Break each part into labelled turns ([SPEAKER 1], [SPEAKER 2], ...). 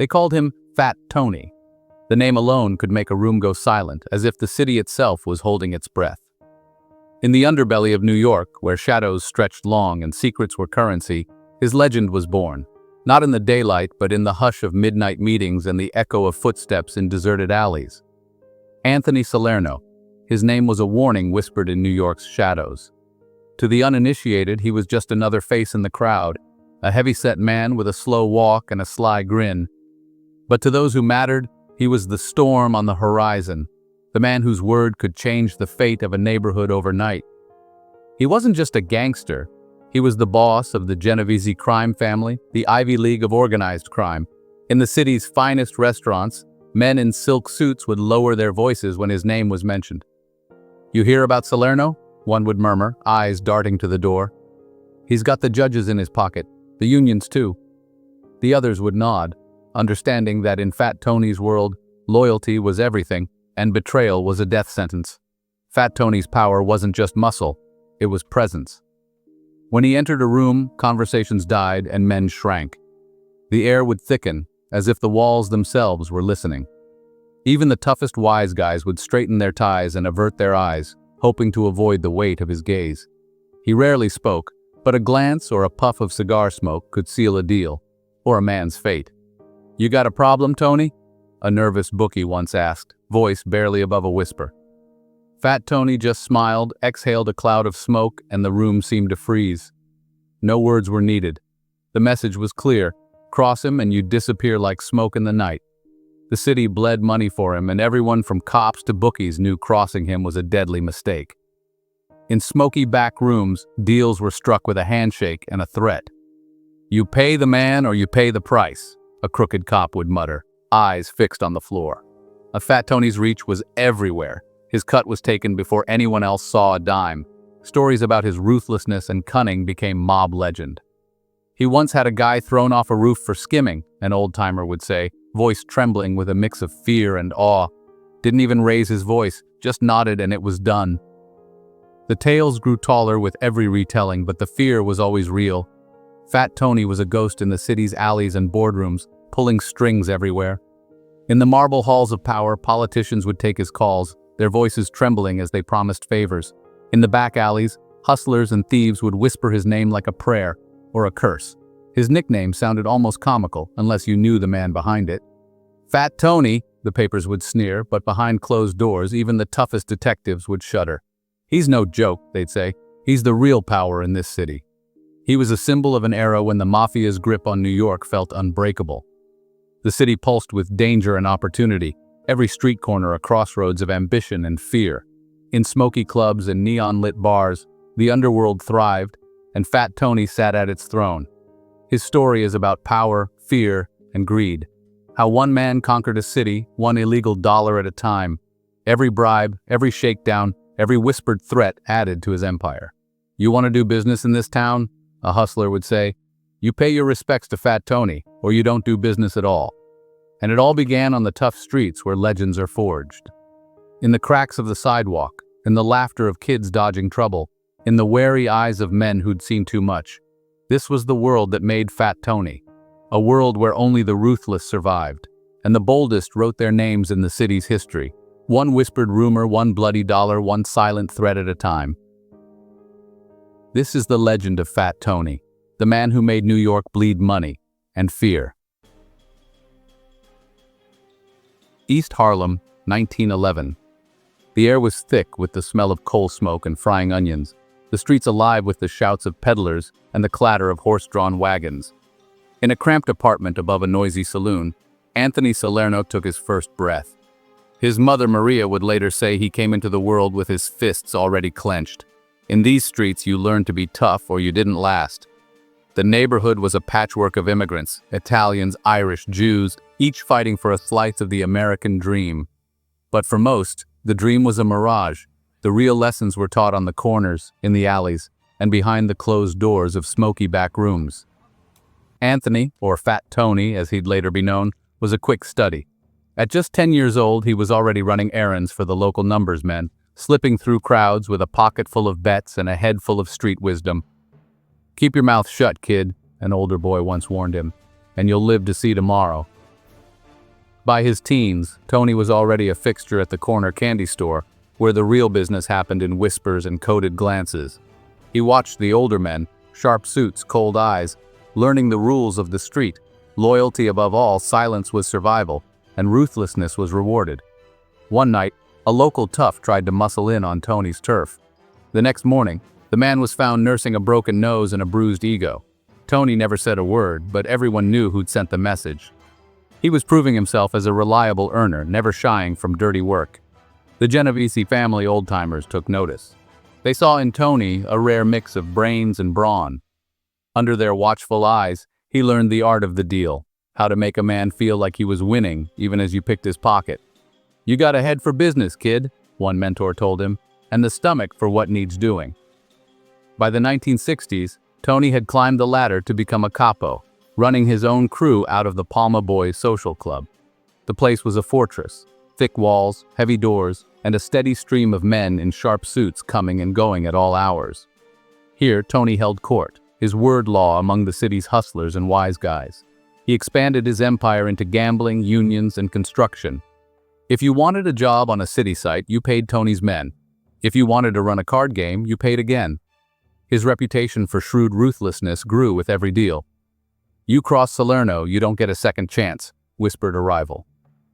[SPEAKER 1] They called him Fat Tony. The name alone could make a room go silent, as if the city itself was holding its breath. In the underbelly of New York, where shadows stretched long and secrets were currency, his legend was born. Not in the daylight, but in the hush of midnight meetings and the echo of footsteps in deserted alleys. Anthony Salerno. His name was a warning whispered in New York's shadows. To the uninitiated, he was just another face in the crowd, a heavy-set man with a slow walk and a sly grin. But to those who mattered, he was the storm on the horizon, the man whose word could change the fate of a neighborhood overnight. He wasn't just a gangster. He was the boss of the Genovese crime family, the Ivy League of organized crime. In the city's finest restaurants, men in silk suits would lower their voices when his name was mentioned. "You hear about Salerno?" one would murmur, eyes darting to the door. "He's got the judges in his pocket, the unions too." The others would nod, understanding that in Fat Tony's world, loyalty was everything, and betrayal was a death sentence. Fat Tony's power wasn't just muscle, it was presence. When he entered a room, conversations died and men shrank. The air would thicken, as if the walls themselves were listening. Even the toughest wise guys would straighten their ties and avert their eyes, hoping to avoid the weight of his gaze. He rarely spoke, but a glance or a puff of cigar smoke could seal a deal, or a man's fate. "You got a problem, Tony?" a nervous bookie once asked, voice barely above a whisper. Fat Tony just smiled, exhaled a cloud of smoke, and the room seemed to freeze. No words were needed. The message was clear: cross him and you'd disappear like smoke in the night. The city bled money for him, and everyone from cops to bookies knew crossing him was a deadly mistake. In smoky back rooms, deals were struck with a handshake and a threat. "You pay the man or you pay the price," a crooked cop would mutter, eyes fixed on the floor. A Fat Tony's reach was everywhere. His cut was taken before anyone else saw a dime. Stories about his ruthlessness and cunning became mob legend. "He once had a guy thrown off a roof for skimming," an old-timer would say, voice trembling with a mix of fear and awe. Didn't even raise his voice, just nodded and it was done. The tales grew taller with every retelling, but the fear was always real. Fat Tony was a ghost in the city's alleys and boardrooms, pulling strings everywhere. In the marble halls of power, politicians would take his calls, their voices trembling as they promised favors. In the back alleys, hustlers and thieves would whisper his name like a prayer or a curse. His nickname sounded almost comical, unless you knew the man behind it. "Fat Tony," the papers would sneer, but behind closed doors, even the toughest detectives would shudder. "He's no joke," they'd say. "He's the real power in this city." He was a symbol of an era when the mafia's grip on New York felt unbreakable. The city pulsed with danger and opportunity, every street corner a crossroads of ambition and fear. In smoky clubs and neon-lit bars, the underworld thrived, and Fat Tony sat at its throne. His story is about power, fear, and greed. How one man conquered a city, one illegal dollar at a time. Every bribe, every shakedown, every whispered threat added to his empire. "You want to do business in this town?" a hustler would say. "You pay your respects to Fat Tony, or you don't do business at all." And it all began on the tough streets where legends are forged. In the cracks of the sidewalk, in the laughter of kids dodging trouble, in the wary eyes of men who'd seen too much. This was the world that made Fat Tony, a world where only the ruthless survived, and the boldest wrote their names in the city's history. One whispered rumor, one bloody dollar, one silent threat at a time. This is the legend of Fat Tony, the man who made New York bleed money and fear. East Harlem, 1911. The air was thick with the smell of coal smoke and frying onions, the streets alive with the shouts of peddlers and the clatter of horse-drawn wagons. In a cramped apartment above a noisy saloon, Anthony Salerno took his first breath. His mother Maria would later say he came into the world with his fists already clenched. In these streets, you learned to be tough or you didn't last. The neighborhood was a patchwork of immigrants, Italians, Irish, Jews, each fighting for a slice of the American dream. But for most, the dream was a mirage. The real lessons were taught on the corners, in the alleys, and behind the closed doors of smoky back rooms. Anthony, or Fat Tony as he'd later be known, was a quick study. At just 10 years old, he was already running errands for the local numbers men, slipping through crowds with a pocket full of bets and a head full of street wisdom. "Keep your mouth shut, kid," an older boy once warned him, "and you'll live to see tomorrow." By his teens, Tony was already a fixture at the corner candy store, where the real business happened in whispers and coded glances. He watched the older men, sharp suits, cold eyes, learning the rules of the street. Loyalty above all, silence was survival, and ruthlessness was rewarded. One night, a local tough tried to muscle in on Tony's turf. The next morning, the man was found nursing a broken nose and a bruised ego. Tony never said a word, but everyone knew who'd sent the message. He was proving himself as a reliable earner, never shying from dirty work. The Genovese family old-timers took notice. They saw in Tony a rare mix of brains and brawn. Under their watchful eyes, he learned the art of the deal, how to make a man feel like he was winning even as you picked his pocket. "You got a head for business, kid," one mentor told him, "and the stomach for what needs doing." By the 1960s, Tony had climbed the ladder to become a capo, running his own crew out of the Palma Boys Social Club. The place was a fortress, thick walls, heavy doors, and a steady stream of men in sharp suits coming and going at all hours. Here, Tony held court, his word law among the city's hustlers and wise guys. He expanded his empire into gambling, unions, and construction. If you wanted a job on a city site, you paid Tony's men. If you wanted to run a card game, you paid again. His reputation for shrewd ruthlessness grew with every deal. "You cross Salerno, you don't get a second chance," whispered a rival.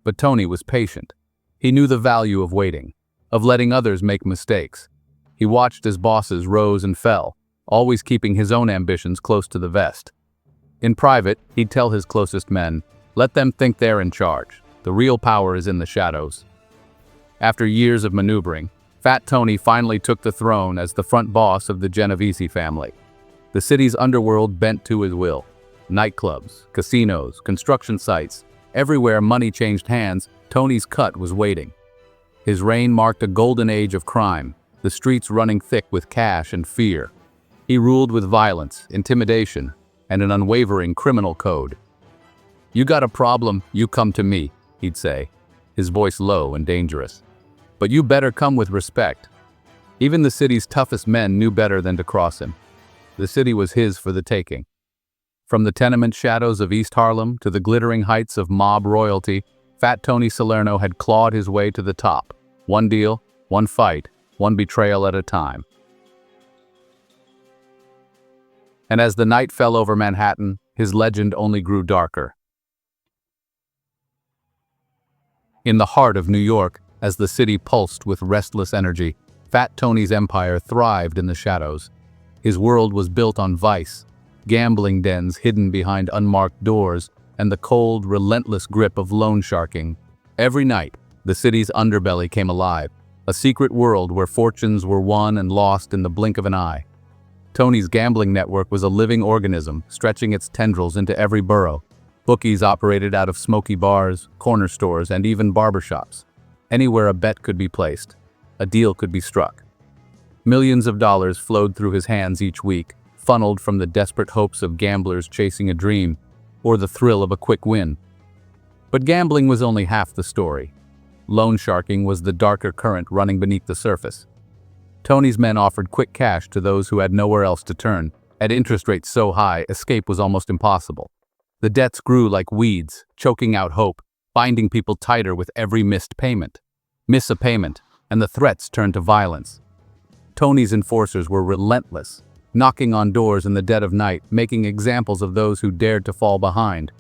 [SPEAKER 1] But Tony was patient. He knew the value of waiting, of letting others make mistakes. He watched as bosses rose and fell, always keeping his own ambitions close to the vest. In private, he'd tell his closest men, "Let them think they're in charge. The real power is in the shadows." After years of maneuvering, Fat Tony finally took the throne as the front boss of the Genovese family. The city's underworld bent to his will. Nightclubs, casinos, construction sites, everywhere money changed hands, Tony's cut was waiting. His reign marked a golden age of crime, the streets running thick with cash and fear. He ruled with violence, intimidation, and an unwavering criminal code. "You got a problem, you come to me," he'd say, his voice low and dangerous. "But you better come with respect." Even the city's toughest men knew better than to cross him. The city was his for the taking. From the tenement shadows of East Harlem to the glittering heights of mob royalty, Fat Tony Salerno had clawed his way to the top. One deal, one fight, one betrayal at a time. And as the night fell over Manhattan, his legend only grew darker. In the heart of New York, as the city pulsed with restless energy, Fat Tony's empire thrived in the shadows. His world was built on vice, gambling dens hidden behind unmarked doors, and the cold, relentless grip of loan sharking. Every night, the city's underbelly came alive, a secret world where fortunes were won and lost in the blink of an eye. Tony's gambling network was a living organism, stretching its tendrils into every borough. Bookies operated out of smoky bars, corner stores, and even barbershops. Anywhere a bet could be placed, a deal could be struck. Millions of dollars flowed through his hands each week, funneled from the desperate hopes of gamblers chasing a dream, or the thrill of a quick win. But gambling was only half the story. Loan sharking was the darker current running beneath the surface. Tony's men offered quick cash to those who had nowhere else to turn. At interest rates so high, escape was almost impossible. The debts grew like weeds, choking out hope, binding people tighter with every missed payment. Miss a payment, and the threats turned to violence. Tony's enforcers were relentless, knocking on doors in the dead of night, making examples of those who dared to fall behind.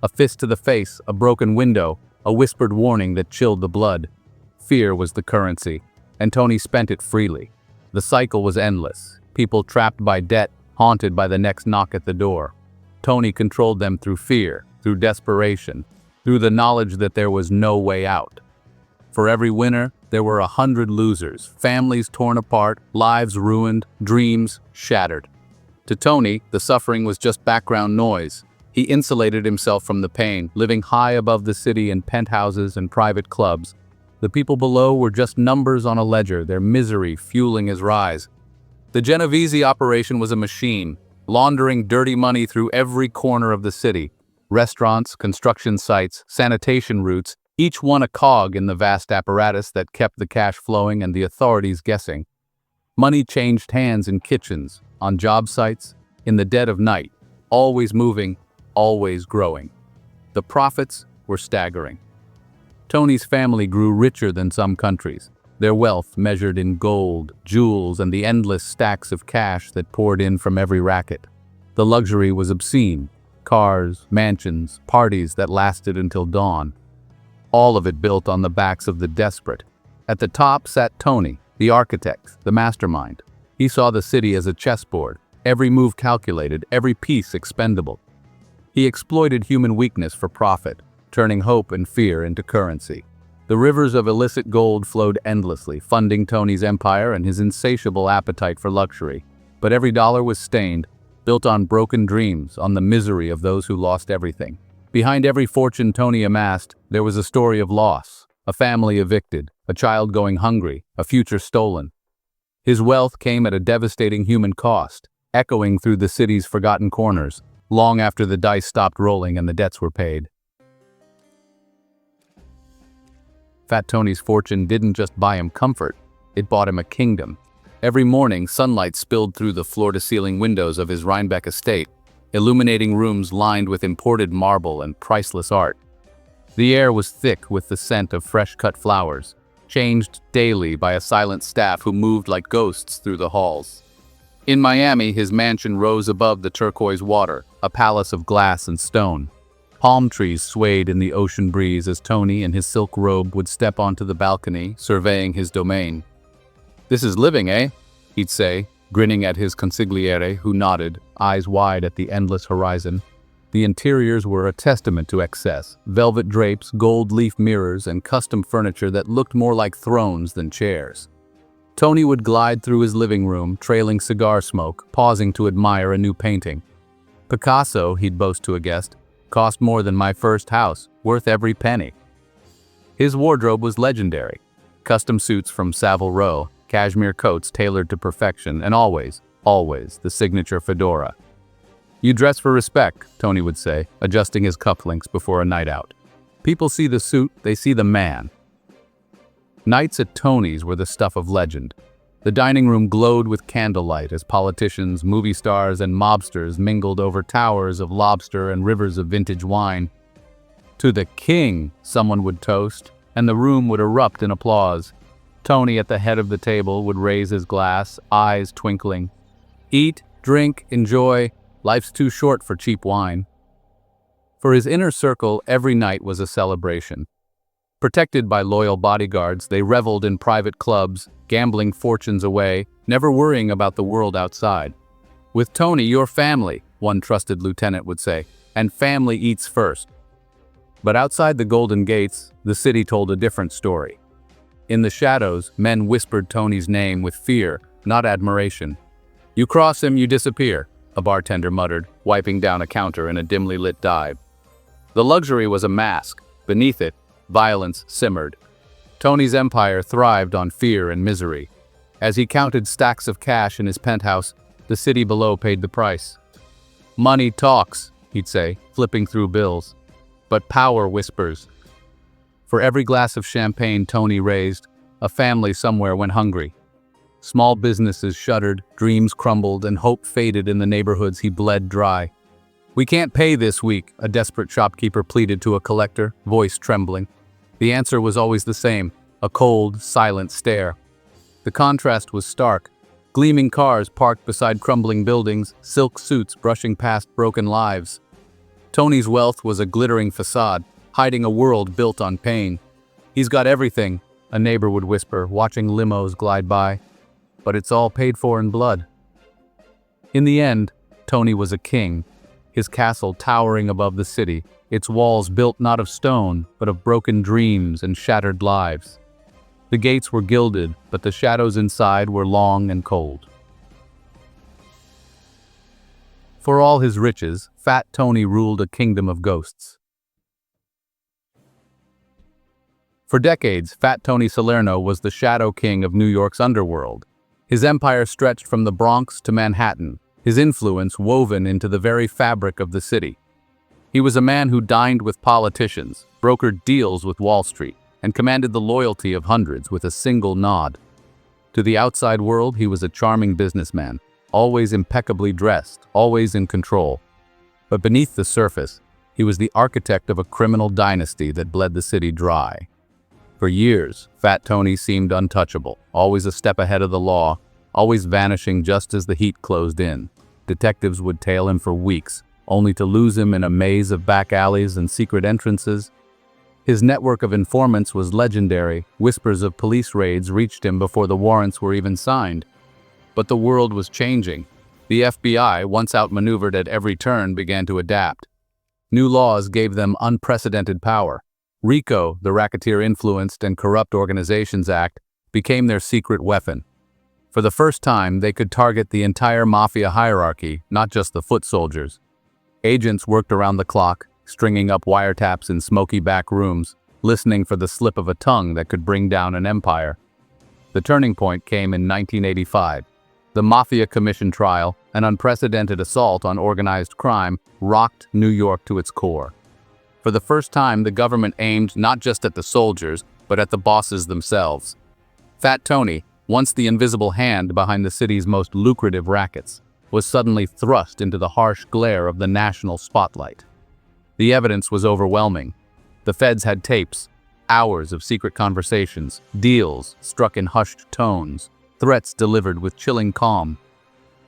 [SPEAKER 1] A fist to the face, a broken window, a whispered warning that chilled the blood. Fear was the currency, and Tony spent it freely. The cycle was endless, people trapped by debt, haunted by the next knock at the door. Tony controlled them through fear, through desperation, through the knowledge that there was no way out. For every winner, there were 100 losers, families torn apart, lives ruined, dreams shattered. To Tony, the suffering was just background noise. He insulated himself from the pain, living high above the city in penthouses and private clubs. The people below were just numbers on a ledger, their misery fueling his rise. The Genovese operation was a machine, laundering dirty money through every corner of the city. Restaurants, construction sites, sanitation routes, each one a cog in the vast apparatus that kept the cash flowing and the authorities guessing. Money changed hands in kitchens, on job sites, in the dead of night, always moving, always growing. The profits were staggering. Tony's family grew richer than some countries, their wealth measured in gold, jewels, and the endless stacks of cash that poured in from every racket. The luxury was obscene: cars, mansions, parties that lasted until dawn. All of it built on the backs of the desperate. At the top sat Tony, the architect, the mastermind. He saw the city as a chessboard, every move calculated, every piece expendable. He exploited human weakness for profit, turning hope and fear into currency. The rivers of illicit gold flowed endlessly, funding Tony's empire and his insatiable appetite for luxury. But every dollar was stained, built on broken dreams, on the misery of those who lost everything. Behind every fortune Tony amassed, there was a story of loss: a family evicted, a child going hungry, a future stolen. His wealth came at a devastating human cost, echoing through the city's forgotten corners, long after the dice stopped rolling and the debts were paid. Fat Tony's fortune didn't just buy him comfort, it bought him a kingdom. Every morning, sunlight spilled through the floor-to-ceiling windows of his Rhinebeck estate, illuminating rooms lined with imported marble and priceless art. The air was thick with the scent of fresh-cut flowers, changed daily by a silent staff who moved like ghosts through the halls. In Miami, his mansion rose above the turquoise water, a palace of glass and stone. Palm trees swayed in the ocean breeze as Tony, in his silk robe, would step onto the balcony, surveying his domain. "This is living, eh?" he'd say, grinning at his consigliere, who nodded, eyes wide at the endless horizon. The interiors were a testament to excess: velvet drapes, gold leaf mirrors, and custom furniture that looked more like thrones than chairs. Tony would glide through his living room, trailing cigar smoke, pausing to admire a new painting. "Picasso," he'd boast to a guest, "cost more than my first house, worth every penny." His wardrobe was legendary: custom suits from Savile Row, cashmere coats tailored to perfection, and always, the signature fedora. "You dress for respect," Tony would say, adjusting his cufflinks before a night out. "People see the suit, they see the man." Nights at Tony's were the stuff of legend. The dining room glowed with candlelight as politicians, movie stars, and mobsters mingled over towers of lobster and rivers of vintage wine. "To the king," someone would toast, and the room would erupt in applause. Tony, at the head of the table, would raise his glass, eyes twinkling. "Eat, drink, enjoy. Life's too short for cheap wine." For his inner circle, every night was a celebration. Protected by loyal bodyguards, they reveled in private clubs, gambling fortunes away, never worrying about the world outside. "With Tony, you're family," one trusted lieutenant would say, "and family eats first." But outside the Golden Gates, the city told a different story. In the shadows, men whispered Tony's name with fear, not admiration. "You cross him, you disappear," a bartender muttered, wiping down a counter in a dimly lit dive. The luxury was a mask. Beneath it, violence simmered. Tony's empire thrived on fear and misery. As he counted stacks of cash in his penthouse, the city below paid the price. "Money talks," he'd say, flipping through bills. "But power whispers." For every glass of champagne Tony raised, a family somewhere went hungry. Small businesses shuttered, dreams crumbled, and hope faded in the neighborhoods he bled dry. "We can't pay this week," a desperate shopkeeper pleaded to a collector, voice trembling. The answer was always the same: a cold, silent stare. The contrast was stark: gleaming cars parked beside crumbling buildings, silk suits brushing past broken lives. Tony's wealth was a glittering facade, hiding a world built on pain. "He's got everything," a neighbor would whisper, watching limos glide by. "But it's all paid for in blood." In the end, Tony was a king, his castle towering above the city, its walls built not of stone, but of broken dreams and shattered lives. The gates were gilded, but the shadows inside were long and cold. For all his riches, Fat Tony ruled a kingdom of ghosts. For decades, Fat Tony Salerno was the shadow king of New York's underworld. His empire stretched from the Bronx to Manhattan, his influence woven into the very fabric of the city. He was a man who dined with politicians, brokered deals with Wall Street, and commanded the loyalty of hundreds with a single nod. To the outside world, he was a charming businessman, always impeccably dressed, always in control. But beneath the surface, he was the architect of a criminal dynasty that bled the city dry. For years, Fat Tony seemed untouchable, always a step ahead of the law, always vanishing just as the heat closed in. Detectives would tail him for weeks, only to lose him in a maze of back alleys and secret entrances. His network of informants was legendary. Whispers of police raids reached him before the warrants were even signed. But the world was changing. The FBI, once outmaneuvered at every turn, began to adapt. New laws gave them unprecedented power. RICO, the Racketeer-Influenced and Corrupt Organizations Act, became their secret weapon. For the first time, they could target the entire mafia hierarchy, not just the foot soldiers. Agents worked around the clock, stringing up wiretaps in smoky back rooms, listening for the slip of a tongue that could bring down an empire. The turning point came in 1985. The Mafia Commission trial, an unprecedented assault on organized crime, rocked New York to its core. For the first time, the government aimed not just at the soldiers, but at the bosses themselves. Fat Tony, once the invisible hand behind the city's most lucrative rackets, was suddenly thrust into the harsh glare of the national spotlight. The evidence was overwhelming. The feds had tapes, hours of secret conversations, deals struck in hushed tones, threats delivered with chilling calm.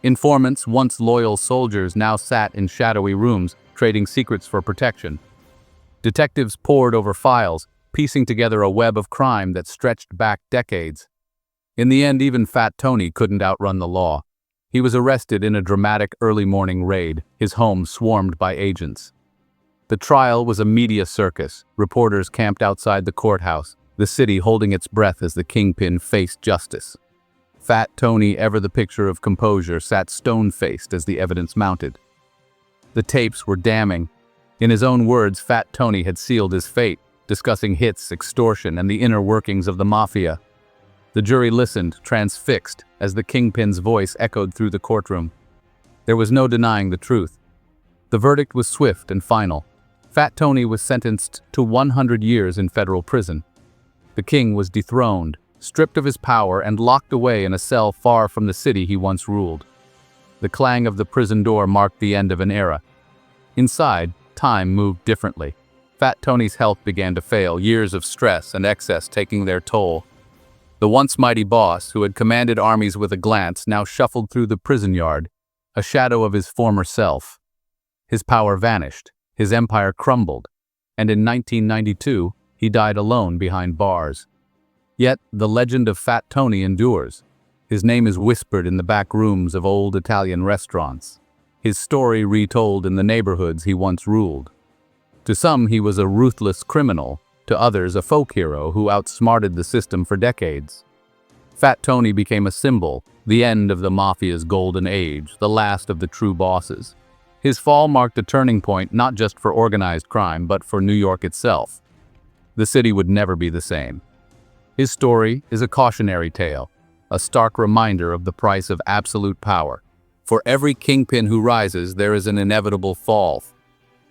[SPEAKER 1] Informants, once loyal soldiers, now sat in shadowy rooms, trading secrets for protection. Detectives pored over files, piecing together a web of crime that stretched back decades. In the end, even Fat Tony couldn't outrun the law. He was arrested in a dramatic early morning raid, his home swarmed by agents. The trial was a media circus. Reporters camped outside the courthouse, the city holding its breath as the kingpin faced justice. Fat Tony, ever the picture of composure, sat stone-faced as the evidence mounted. The tapes were damning. In his own words, Fat Tony had sealed his fate, discussing hits, extortion, and the inner workings of the mafia. The jury listened, transfixed, as the kingpin's voice echoed through the courtroom. There was no denying the truth. The verdict was swift and final. Fat Tony was sentenced to 100 years in federal prison. The king was dethroned, stripped of his power, and locked away in a cell far from the city he once ruled. The clang of the prison door marked the end of an era. Inside, time moved differently. Fat Tony's health began to fail, years of stress and excess taking their toll. The once mighty boss, who had commanded armies with a glance, now shuffled through the prison yard, a shadow of his former self. His power vanished, his empire crumbled, and in 1992, he died alone behind bars. Yet, the legend of Fat Tony endures. His name is whispered in the back rooms of old Italian restaurants. His story retold in the neighborhoods he once ruled. To some, he was a ruthless criminal. To others, a folk hero who outsmarted the system for decades. Fat Tony became a symbol, the end of the mafia's golden age, the last of the true bosses. His fall marked a turning point not just for organized crime, but for New York itself. The city would never be the same. His story is a cautionary tale, a stark reminder of the price of absolute power. For every kingpin who rises, there is an inevitable fall.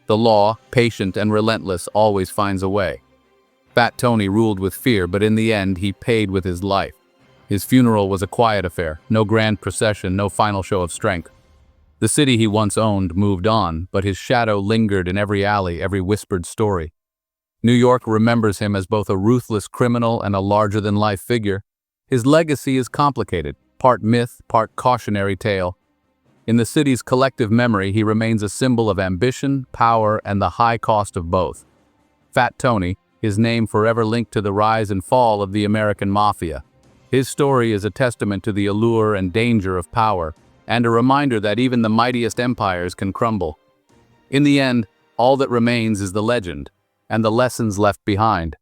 [SPEAKER 1] The law, patient and relentless, always finds a way. Fat Tony ruled with fear, but in the end, he paid with his life. His funeral was a quiet affair, no grand procession, no final show of strength. The city he once owned moved on, but his shadow lingered in every alley, every whispered story. New York remembers him as both a ruthless criminal and a larger-than-life figure. His legacy is complicated, part myth, part cautionary tale. In the city's collective memory, he remains a symbol of ambition, power, and the high cost of both. Fat Tony, his name forever linked to the rise and fall of the American mafia. His story is a testament to the allure and danger of power, and a reminder that even the mightiest empires can crumble. In the end, all that remains is the legend, and the lessons left behind.